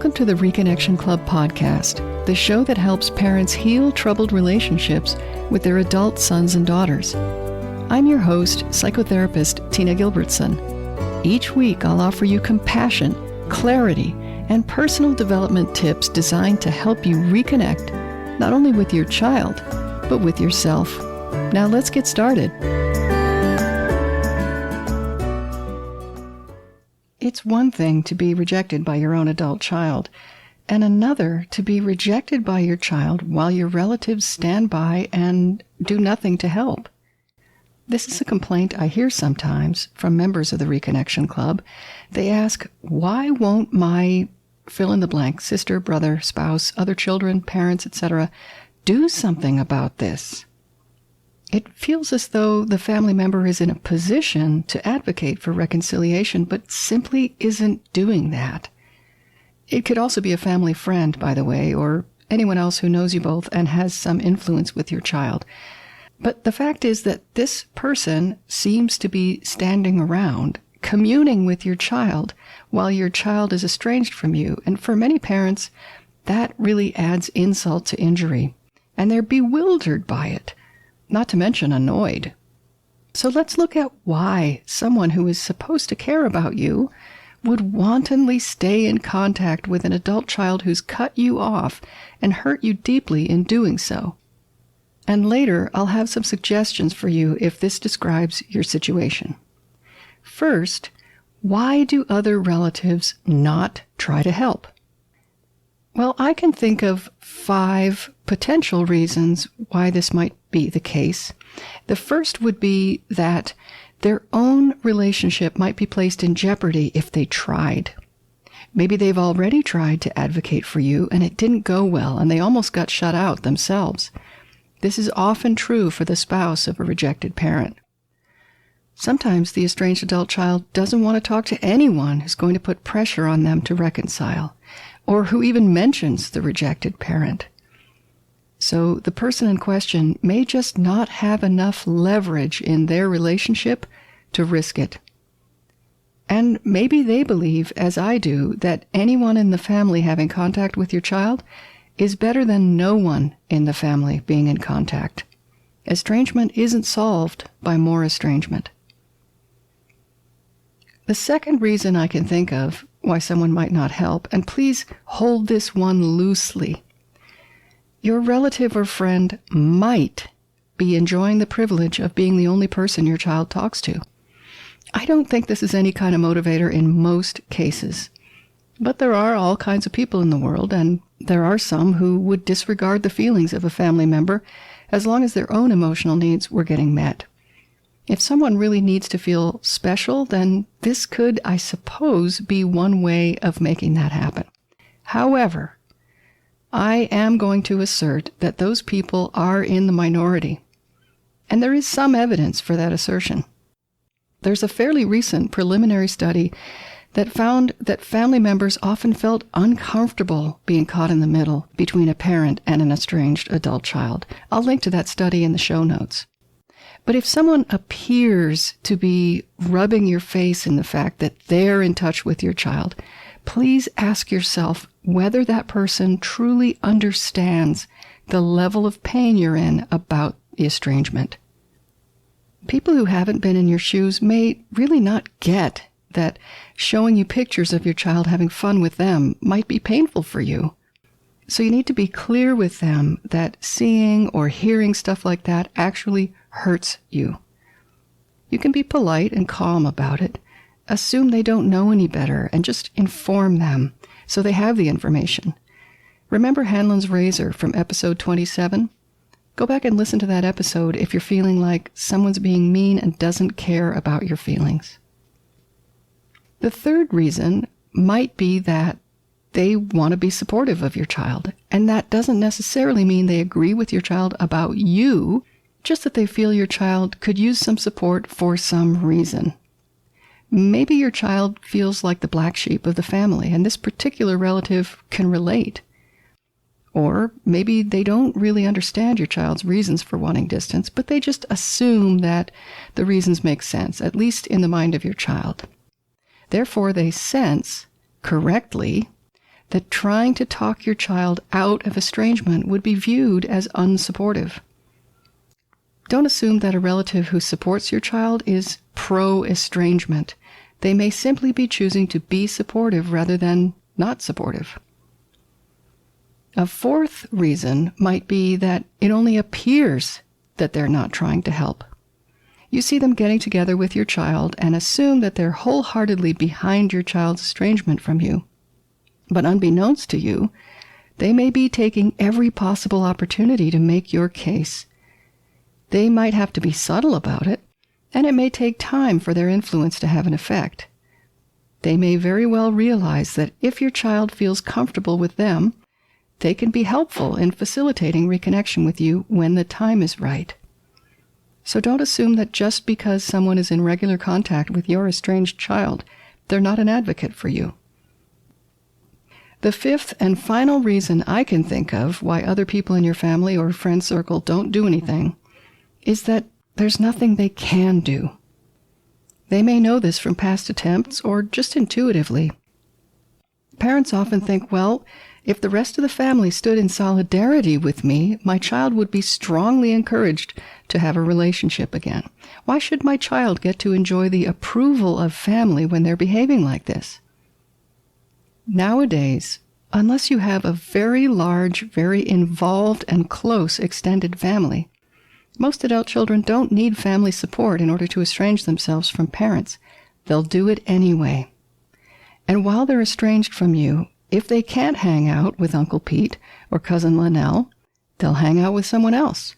Welcome to the Reconnection Club podcast, the show that helps parents heal troubled relationships with their adult sons and daughters. I'm your host, psychotherapist Tina Gilbertson. Each week, I'll offer you compassion, clarity, and personal development tips designed to help you reconnect not only with your child, but with yourself. Now let's get started. It's one thing to be rejected by your own adult child, and another to be rejected by your child while your relatives stand by and do nothing to help. This is a complaint I hear sometimes from members of the Reconnection Club. They ask, why won't my fill-in-the-blank sister, brother, spouse, other children, parents, etc., do something about this? It feels as though the family member is in a position to advocate for reconciliation, but simply isn't doing that. It could also be a family friend, by the way, or anyone else who knows you both and has some influence with your child. But the fact is that this person seems to be standing around, communing with your child while your child is estranged from you. And for many parents, that really adds insult to injury. And they're bewildered by it, not to mention annoyed. So let's look at why someone who is supposed to care about you would wantonly stay in contact with an adult child who's cut you off and hurt you deeply in doing so. And later, I'll have some suggestions for you if this describes your situation. First, why do other relatives not try to help? Well, I can think of 5 potential reasons why this might be the case. The first would be that their own relationship might be placed in jeopardy if they tried. Maybe they've already tried to advocate for you and it didn't go well and they almost got shut out themselves. This is often true for the spouse of a rejected parent. Sometimes the estranged adult child doesn't want to talk to anyone who's going to put pressure on them to reconcile, or who even mentions the rejected parent. So the person in question may just not have enough leverage in their relationship to risk it. And maybe they believe, as I do, that anyone in the family having contact with your child is better than no one in the family being in contact. Estrangement isn't solved by more estrangement. The second reason I can think of why someone might not help, and please hold this one loosely. Your relative or friend might be enjoying the privilege of being the only person your child talks to. I don't think this is any kind of motivator in most cases. But there are all kinds of people in the world, and there are some who would disregard the feelings of a family member as long as their own emotional needs were getting met. If someone really needs to feel special, then this could, I suppose, be one way of making that happen. However, I am going to assert that those people are in the minority, and there is some evidence for that assertion. There's a fairly recent preliminary study that found that family members often felt uncomfortable being caught in the middle between a parent and an estranged adult child. I'll link to that study in the show notes. But if someone appears to be rubbing your face in the fact that they're in touch with your child, please ask yourself whether that person truly understands the level of pain you're in about the estrangement. People who haven't been in your shoes may really not get that showing you pictures of your child having fun with them might be painful for you. So you need to be clear with them that seeing or hearing stuff like that actually hurts you. You can be polite and calm about it. Assume they don't know any better and just inform them so they have the information. Remember Hanlon's razor from episode 27? Go back and listen to that episode if you're feeling like someone's being mean and doesn't care about your feelings. The third reason might be that they want to be supportive of your child, and that doesn't necessarily mean they agree with your child about you, just that they feel your child could use some support for some reason. Maybe your child feels like the black sheep of the family, and this particular relative can relate. Or maybe they don't really understand your child's reasons for wanting distance, but they just assume that the reasons make sense, at least in the mind of your child. Therefore, they sense, correctly, that trying to talk your child out of estrangement would be viewed as unsupportive. Don't assume that a relative who supports your child is pro-estrangement. They may simply be choosing to be supportive rather than not supportive. A fourth reason might be that it only appears that they're not trying to help. You see them getting together with your child and assume that they're wholeheartedly behind your child's estrangement from you. But unbeknownst to you, they may be taking every possible opportunity to make your case. They might have to be subtle about it, and it may take time for their influence to have an effect. They may very well realize that if your child feels comfortable with them, they can be helpful in facilitating reconnection with you when the time is right. So don't assume that just because someone is in regular contact with your estranged child, they're not an advocate for you. The fifth and final reason I can think of why other people in your family or friend circle don't do anything is that there's nothing they can do. They may know this from past attempts or just intuitively. Parents often think, well, if the rest of the family stood in solidarity with me, my child would be strongly encouraged to have a relationship again. Why should my child get to enjoy the approval of family when they're behaving like this? Nowadays, unless you have a very large, very involved and close extended family, most adult children don't need family support in order to estrange themselves from parents. They'll do it anyway. And while they're estranged from you, if they can't hang out with Uncle Pete or Cousin Linnell, they'll hang out with someone else.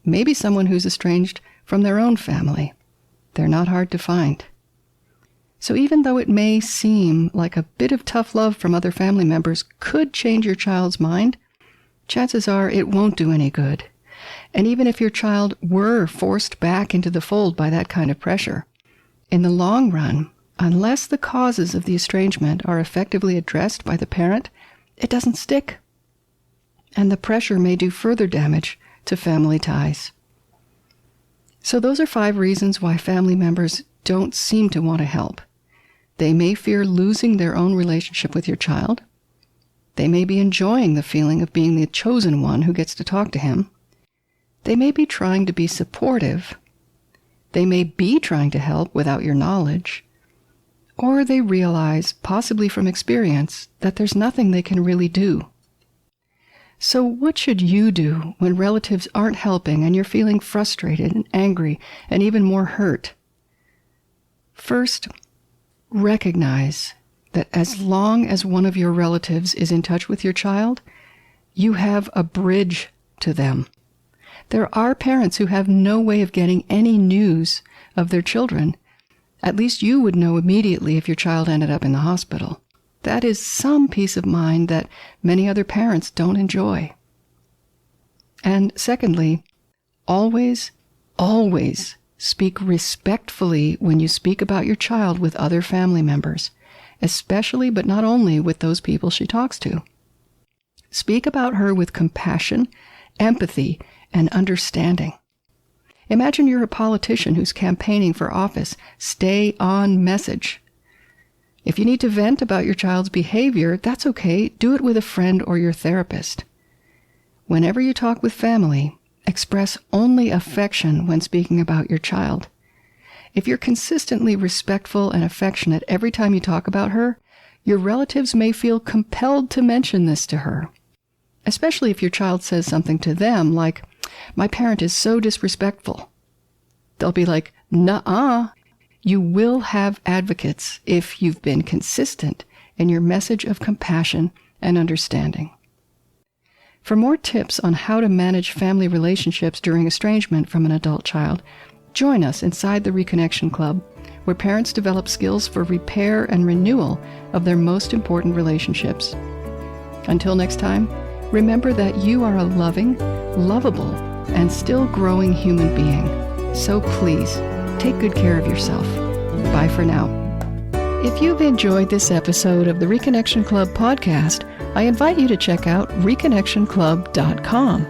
Maybe someone who's estranged from their own family. They're not hard to find. So even though it may seem like a bit of tough love from other family members could change your child's mind, chances are it won't do any good. And even if your child were forced back into the fold by that kind of pressure, in the long run, unless the causes of the estrangement are effectively addressed by the parent, it doesn't stick. And the pressure may do further damage to family ties. So those are 5 reasons why family members don't seem to want to help. They may fear losing their own relationship with your child. They may be enjoying the feeling of being the chosen one who gets to talk to him. They may be trying to be supportive. They may be trying to help without your knowledge. Or they realize, possibly from experience, that there's nothing they can really do. So what should you do when relatives aren't helping and you're feeling frustrated and angry and even more hurt? First, recognize that as long as one of your relatives is in touch with your child, you have a bridge to them. There are parents who have no way of getting any news of their children. At least you would know immediately if your child ended up in the hospital. That is some peace of mind that many other parents don't enjoy. And secondly, always, always speak respectfully when you speak about your child with other family members, especially but not only with those people she talks to. Speak about her with compassion, empathy, and understanding. Imagine you're a politician who's campaigning for office. Stay on message. If you need to vent about your child's behavior, that's okay. Do it with a friend or your therapist. Whenever you talk with family, express only affection when speaking about your child. If you're consistently respectful and affectionate every time you talk about her, your relatives may feel compelled to mention this to her. Especially if your child says something to them like, "My parent is so disrespectful." They'll be like, "Nuh-uh." You will have advocates if you've been consistent in your message of compassion and understanding. For more tips on how to manage family relationships during estrangement from an adult child, join us inside the Reconnection Club, where parents develop skills for repair and renewal of their most important relationships. Until next time, remember that you are a loving, lovable, and still growing human being. So please, take good care of yourself. Bye for now. If you've enjoyed this episode of the Reconnection Club podcast, I invite you to check out reconnectionclub.com.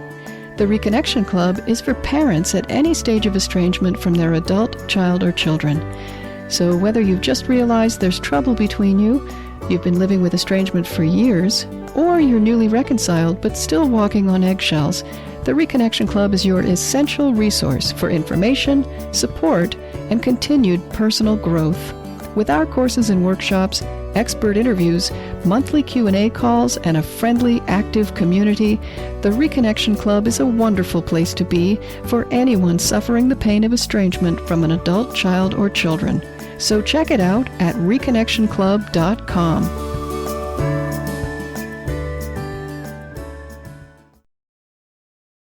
The Reconnection Club is for parents at any stage of estrangement from their adult, child, or children. So whether you've just realized there's trouble between you, you've been living with estrangement for years, or you're newly reconciled but still walking on eggshells, the Reconnection Club is your essential resource for information, support, and continued personal growth. With our courses and workshops, expert interviews, monthly Q&A calls, and a friendly, active community, the Reconnection Club is a wonderful place to be for anyone suffering the pain of estrangement from an adult, child, or children. So check it out at reconnectionclub.com.